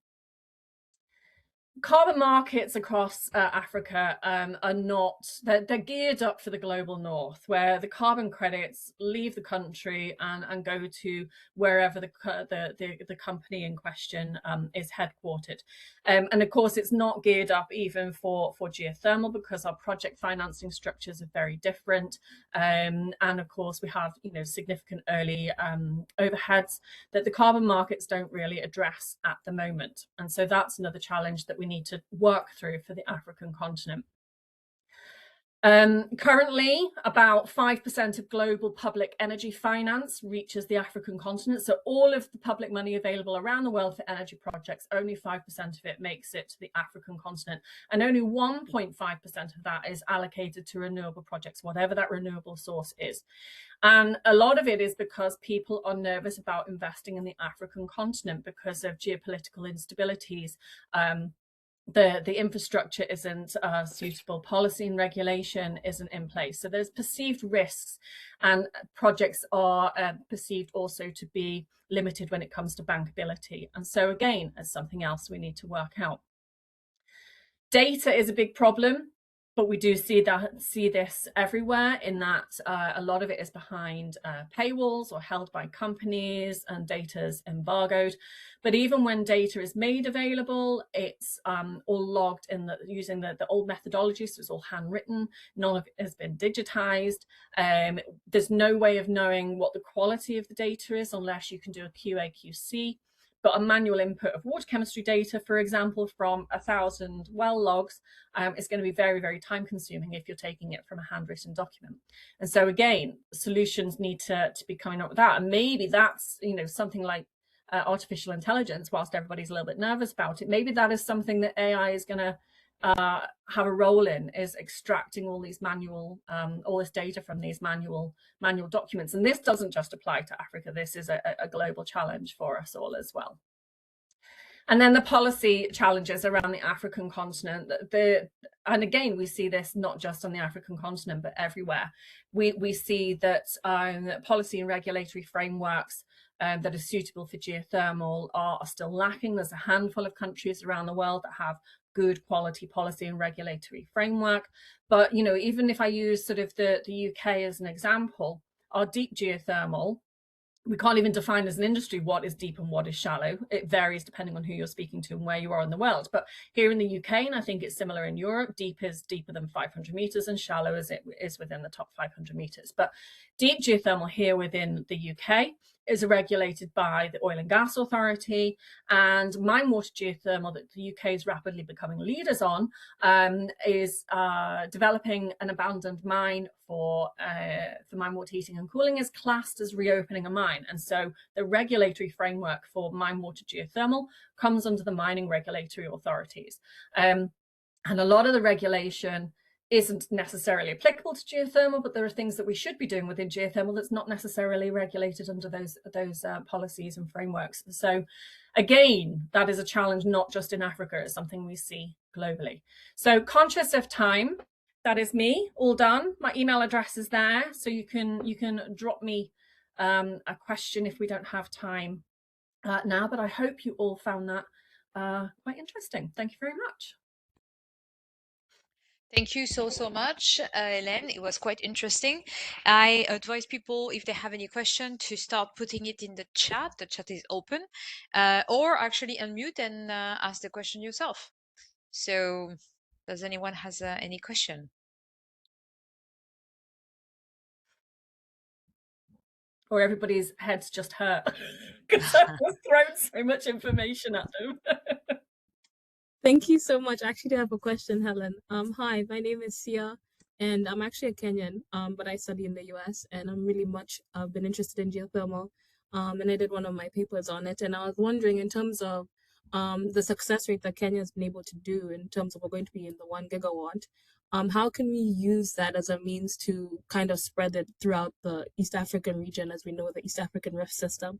Carbon markets across Africa are not, they're geared up for the global north, where the carbon credits leave the country and go to wherever the company in question is headquartered. And of course, it's not geared up even for geothermal, because our project financing structures are very different. And of course, we have, you know, significant early overheads that the carbon markets don't really address at the moment. And so that's another challenge that we need to work through for the African continent. Currently, about 5% of global public energy finance reaches the African continent. So all of the public money available around the world for energy projects, only 5% of it makes it to the African continent. And only 1.5% of that is allocated to renewable projects, whatever that renewable source is. And a lot of it is because people are nervous about investing in the African continent because of geopolitical instabilities. The infrastructure isn't suitable, policy and regulation isn't in place. So there's perceived risks, and projects are perceived also to be limited when it comes to bankability. And so again, it's something else we need to work out. Data is a big problem, but we do see this everywhere, in that a lot of it is behind paywalls or held by companies, and data is embargoed. But even when data is made available, it's all logged in using the old methodology, so it's all handwritten. None of it has been digitized. There's no way of knowing what the quality of the data is unless you can do a QA/QC. but a manual input of water chemistry data, for example, from 1,000 well logs is going to be very, very time consuming if you're taking it from a handwritten document. And so again, solutions need to be coming up with that. And maybe that's, you know, something like artificial intelligence, whilst everybody's a little bit nervous about it, maybe that is something that AI is going to have a role in, is extracting all these manual, all this data from these manual documents. And this doesn't just apply to Africa. This is a global challenge for us all as well. And then the policy challenges around the African continent. And again, we see this not just on the African continent, but everywhere. We see that policy and regulatory frameworks that are suitable for geothermal are still lacking. There's a handful of countries around the world that have good quality policy and regulatory framework. But, you know, even if I use sort of the UK as an example, our deep geothermal, we can't even define as an industry what is deep and what is shallow. It varies depending on who you're speaking to and where you are in the world. But here in the UK, and I think it's similar in Europe, deep is deeper than 500 meters and shallow as it is within the top 500 meters. But deep geothermal here within the UK is regulated by the Oil and Gas Authority, and mine water geothermal that the UK is rapidly becoming leaders on is developing an abandoned mine for mine water heating and cooling is classed as reopening a mine. And so the regulatory framework for mine water geothermal comes under the mining regulatory authorities. And a lot of the regulation isn't necessarily applicable to geothermal, but there are things that we should be doing within geothermal that's not necessarily regulated under those policies and frameworks. So again, that is a challenge not just in Africa, it's something we see globally. So conscious of time, that is me, all done. My email address is there, so you can drop me a question if we don't have time now, but I hope you all found that quite interesting. Thank you very much. Thank you so much, Helen. It was quite interesting. I advise people, if they have any question, to start putting it in the chat. The chat is open, or actually unmute and ask the question yourself. So, does anyone has any question? Or everybody's heads just hurt because I've just thrown so much information at them. Thank you so much. I actually have a question, Helen. Hi, my name is Sia, and I'm actually a Kenyan, but I study in the US, and I'm really I've been interested in geothermal, and I did one of my papers on it. And I was wondering, in terms of the success rate that Kenya has been able to do in terms of we're going to be in the 1 gigawatt, how can we use that as a means to kind of spread it throughout the East African region, as we know the East African rift system?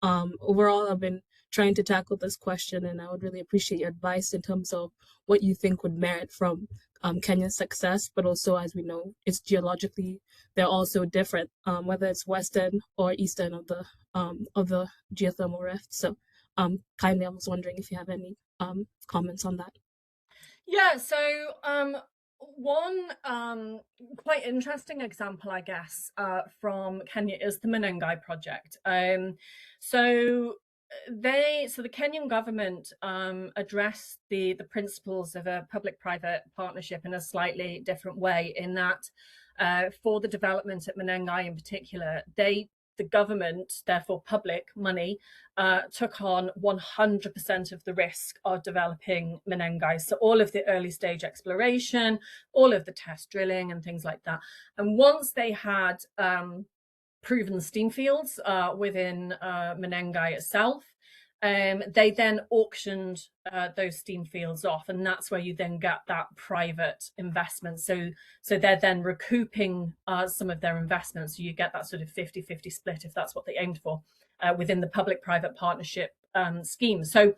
Overall, I've been trying to tackle this question, and I would really appreciate your advice in terms of what you think would merit from Kenya's success, but also, as we know, it's geologically, they're also different, whether it's western or eastern of the geothermal rift. So kindly, I was wondering if you have any comments on that. Yeah, so one quite interesting example, I guess, from Kenya is the Menengai project. So the Kenyan government addressed the principles of a public-private partnership in a slightly different way, in that for the development at Menengai in particular, the government, therefore public money, took on 100% of the risk of developing Menengai. So all of the early stage exploration, all of the test drilling and things like that. And once they had proven steam fields within Menengai itself, they then auctioned those steam fields off, and that's where you then get that private investment. So they're then recouping some of their investments. So you get that sort of 50-50 split, if that's what they aimed for, within the public-private partnership scheme. So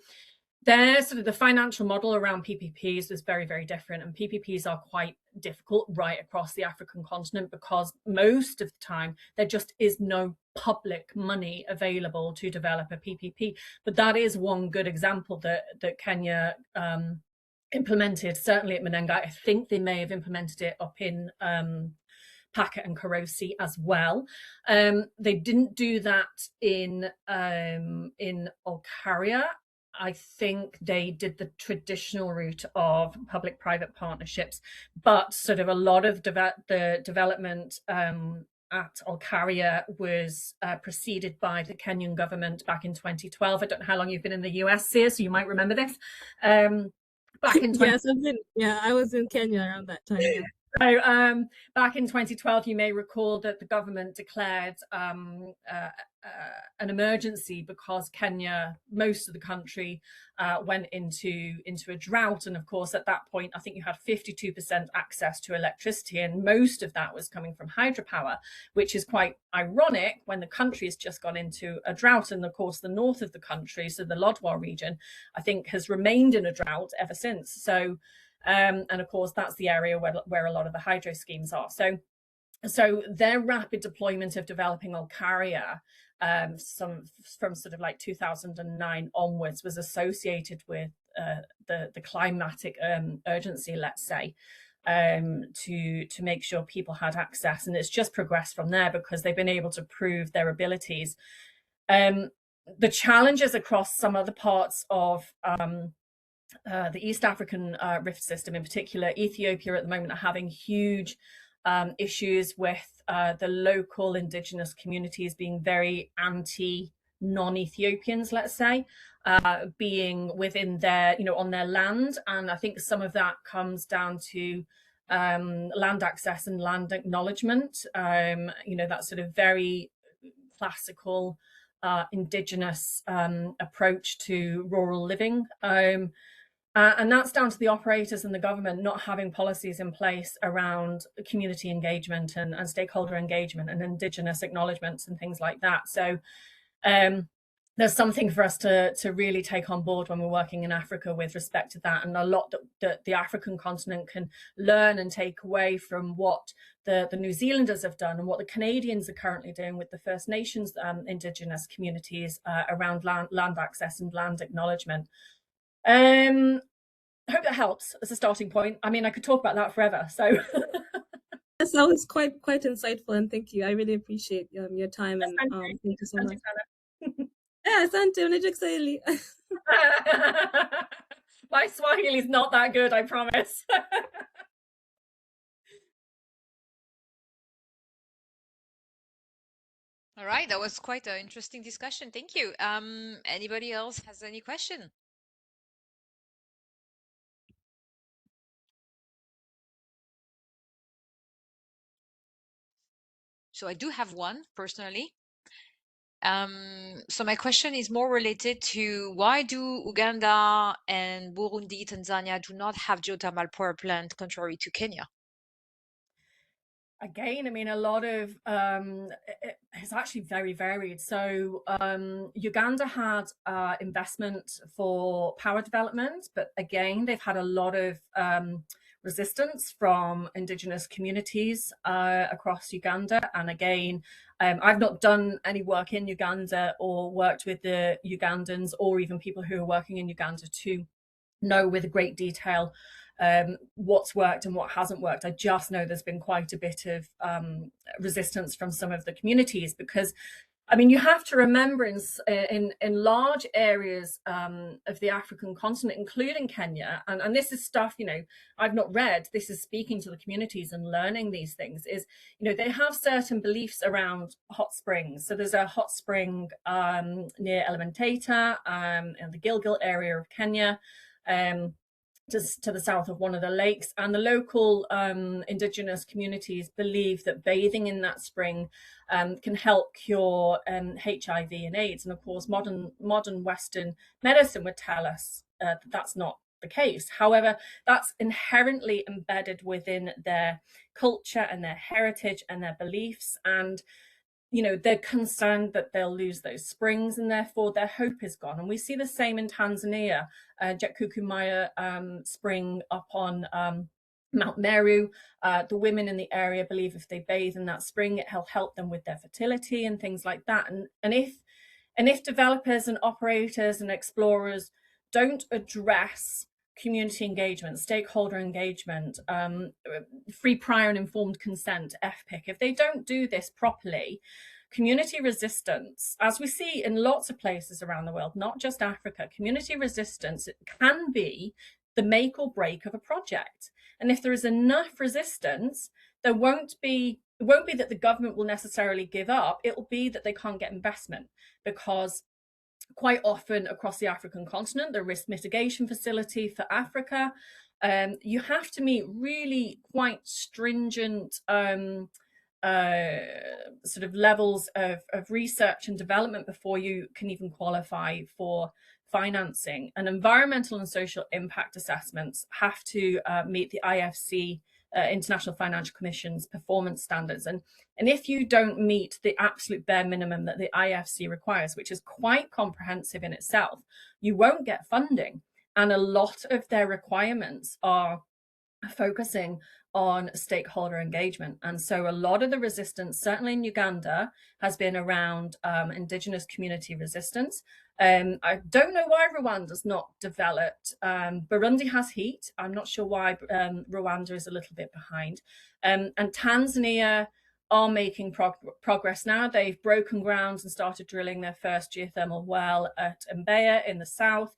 their sort of the financial model around PPPs was very, very different, and PPPs are quite difficult right across the African continent, because most of the time there just is no public money available to develop a PPP. But that is one good example that Kenya implemented, certainly at Menengai. I think they may have implemented it up in Packet and Karosi as well. They didn't do that in Olkaria. I think they did the traditional route of public-private partnerships, but sort of a lot of the development at Alcaria was preceded by the Kenyan government back in 2012. I don't know how long you've been in the US, Sia, so you might remember this. Back in Yes, I was in Kenya around that time. Yeah. So back in 2012, you may recall that the government declared an emergency because Kenya, most of the country, went into a drought. And of course, at that point, I think you had 52% access to electricity, and most of that was coming from hydropower, which is quite ironic when the country has just gone into a drought. And of course, the north of the country, so the Lodwar region, I think has remained in a drought ever since. So and of course, that's the area where a lot of the hydro schemes are. So their rapid deployment of developing Alcaria from sort of like 2009 onwards was associated with the climatic urgency, let's say, to make sure people had access. And it's just progressed from there because they've been able to prove their abilities. The challenges across some other parts of the East African rift system, in particular, Ethiopia at the moment are having huge issues with the local indigenous communities being very anti non-Ethiopians, let's say, being within their, on their land. And I think some of that comes down to land access and land acknowledgement, that sort of very classical indigenous approach to rural living. And that's down to the operators and the government not having policies in place around community engagement and stakeholder engagement and indigenous acknowledgements and things like that. So there's something for us to really take on board when we're working in Africa with respect to that, and a lot that the African continent can learn and take away from what the New Zealanders have done and what the Canadians are currently doing with the First Nations indigenous communities around land access and land acknowledgement. I hope that helps as a starting point. I mean, I could talk about that forever. So yes, that was quite insightful, and thank you. I really appreciate your time, and thank you so much. Yeah, asante, unajua Kiswahili. My Swahili is not that good, I promise. All right, that was quite an interesting discussion. Thank you. Anybody else has any question? So I do have one personally. So my question is more related to why do Uganda and Burundi, Tanzania do not have geothermal power plant contrary to Kenya? Again, I mean, a lot of it's actually very varied. So Uganda had investment for power development, but again, they've had a lot of resistance from indigenous communities across Uganda. And again, I've not done any work in Uganda or worked with the Ugandans or even people who are working in Uganda to know with great detail what's worked and what hasn't worked. I just know there's been quite a bit of resistance from some of the communities because, I mean, you have to remember in large areas of the African continent, including Kenya, and this is stuff, I've not read, this is speaking to the communities and learning these things, is, they have certain beliefs around hot springs. So there's a hot spring near Elementaita in the Gilgil area of Kenya, just to the south of one of the lakes, and the local indigenous communities believe that bathing in that spring can help cure HIV and AIDS. And of course, modern Western medicine would tell us that that's not the case. However, that's inherently embedded within their culture and their heritage and their beliefs, and they're concerned that they'll lose those springs and therefore their hope is gone. And we see the same in Tanzania, Jetkukumaya spring up on Mount Meru. The women in the area believe if they bathe in that spring, it'll help them with their fertility and things like that. And if developers and operators and explorers don't address community engagement, stakeholder engagement, free, prior and informed consent, FPIC, if they don't do this properly, community resistance, as we see in lots of places around the world, not just Africa, community resistance can be the make or break of a project. And if there is enough resistance, there won't be it won't be that the government will necessarily give up. It will be that they can't get investment, because quite often across the African continent, the risk mitigation facility for Africa, you have to meet really quite stringent sort of levels of research and development before you can even qualify for financing. And environmental and social impact assessments have to meet the IFC, International Financial Commission's performance standards. And if you don't meet the absolute bare minimum that the IFC requires, which is quite comprehensive in itself, you won't get funding. And a lot of their requirements are focusing on stakeholder engagement. And so a lot of the resistance, certainly in Uganda, has been around indigenous community resistance. I don't know why Rwanda's not developed. Burundi has heat. I'm not sure why Rwanda is a little bit behind. And Tanzania are making progress now. They've broken ground and started drilling their first geothermal well at Mbeya in the south.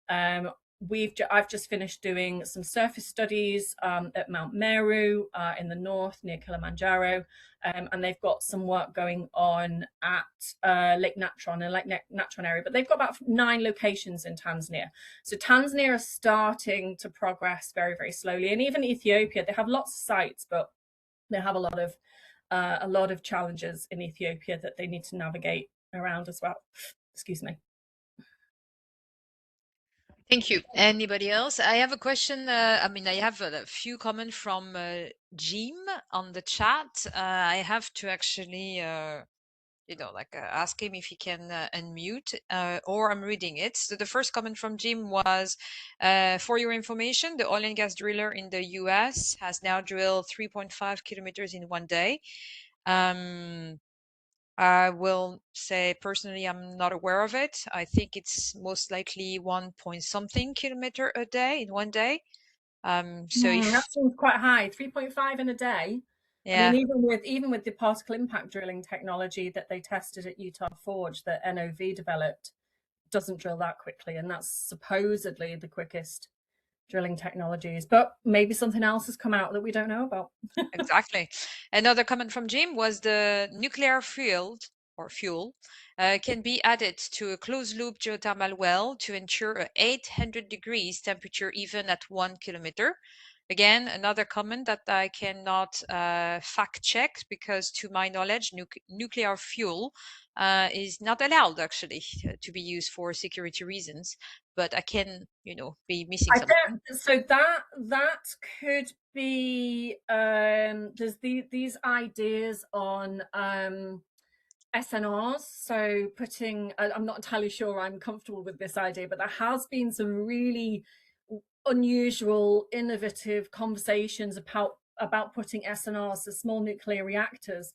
I've just finished doing some surface studies at Mount Meru in the north near Kilimanjaro, and they've got some work going on at Lake Natron and Lake Natron area, but they've got about 9 locations in Tanzania. So Tanzania is starting to progress very, very slowly, and even Ethiopia, they have lots of sites, but they have a lot of challenges in Ethiopia that they need to navigate around as well. Excuse me. Thank you. Anybody else? I have a question. I have a few comments from Jim on the chat. I have to actually, ask him if he can unmute, or I'm reading it. So the first comment from Jim was, for your information, the oil and gas driller in the US has now drilled 3.5 kilometers in one day. I will say personally, I'm not aware of it. I think it's most likely 1 point something kilometer a day in one day. That seems quite high. 3.5 in a day. Yeah. I mean, even with the particle impact drilling technology that they tested at Utah Forge that NOV developed, doesn't drill that quickly, and that's supposedly the quickest drilling technologies. But maybe something else has come out that we don't know about. Exactly. Another comment from Jim was the nuclear fuel can be added to a closed loop geothermal well to ensure a 800 degrees temperature even at 1 kilometer. Again, another comment that I cannot fact check, because to my knowledge, nuclear fuel is not allowed actually to be used for security reasons, but I can, be missing something. So that could be, there's these ideas on SNRs. So I'm not entirely sure I'm comfortable with this idea, but there has been some really unusual, innovative conversations about putting SNRs, the small nuclear reactors,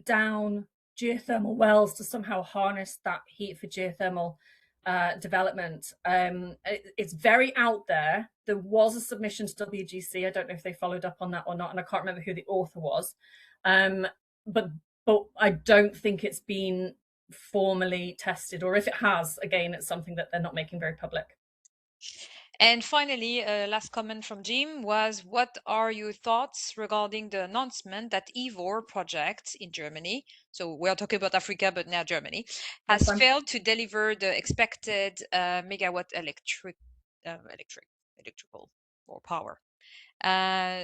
down geothermal wells to somehow harness that heat for geothermal development. It's very out there. There was a submission to WGC. I don't know if they followed up on that or not, and I can't remember who the author was. But I don't think it's been formally tested, or if it has, again, it's something that they're not making very public. And finally, last comment from Jim was, what are your thoughts regarding the announcement that EVOR project in Germany, so we are talking about Africa, but now Germany, has failed to deliver the expected megawatt electrical or power?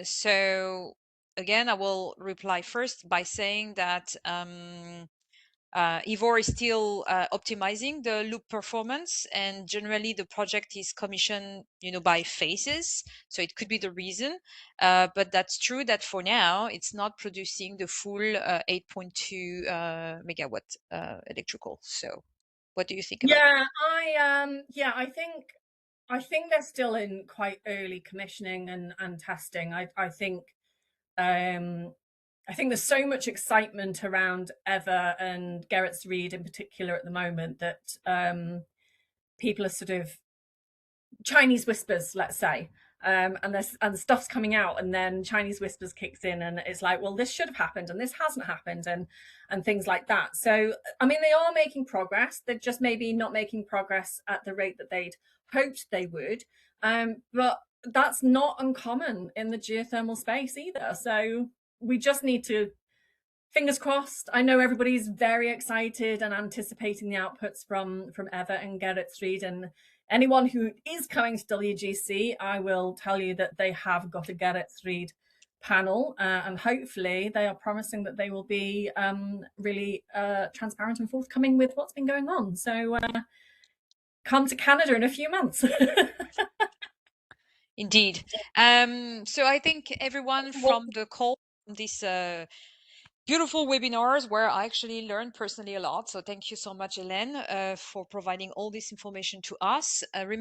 So again, I will reply first by saying that EVOR is still optimizing the loop performance, and generally the project is commissioned, by phases. So it could be the reason, but that's true that for now it's not producing the full 8.2 megawatt electrical. So, what do you think about that? I think they're still in quite early commissioning and testing. I think there's so much excitement around EVER and Gerrit's Reed in particular at the moment that people are sort of Chinese whispers, let's say, and stuff's coming out, and then Chinese whispers kicks in, and it's like, well, this should have happened, and this hasn't happened, and things like that. So, I mean, they are making progress. They're just maybe not making progress at the rate that they'd hoped they would. But that's not uncommon in the geothermal space either. So we just need to, fingers crossed. I know everybody's very excited and anticipating the outputs from EVA and Get It 3. And anyone who is coming to WGC, I will tell you that they have got a Get It 3 panel, and hopefully they are promising that they will be really transparent and forthcoming with what's been going on. So come to Canada in a few months. Indeed. So I think everyone from the call, this beautiful webinars where I actually learned personally a lot. So thank you so much, Helen, for providing all this information to us. Remember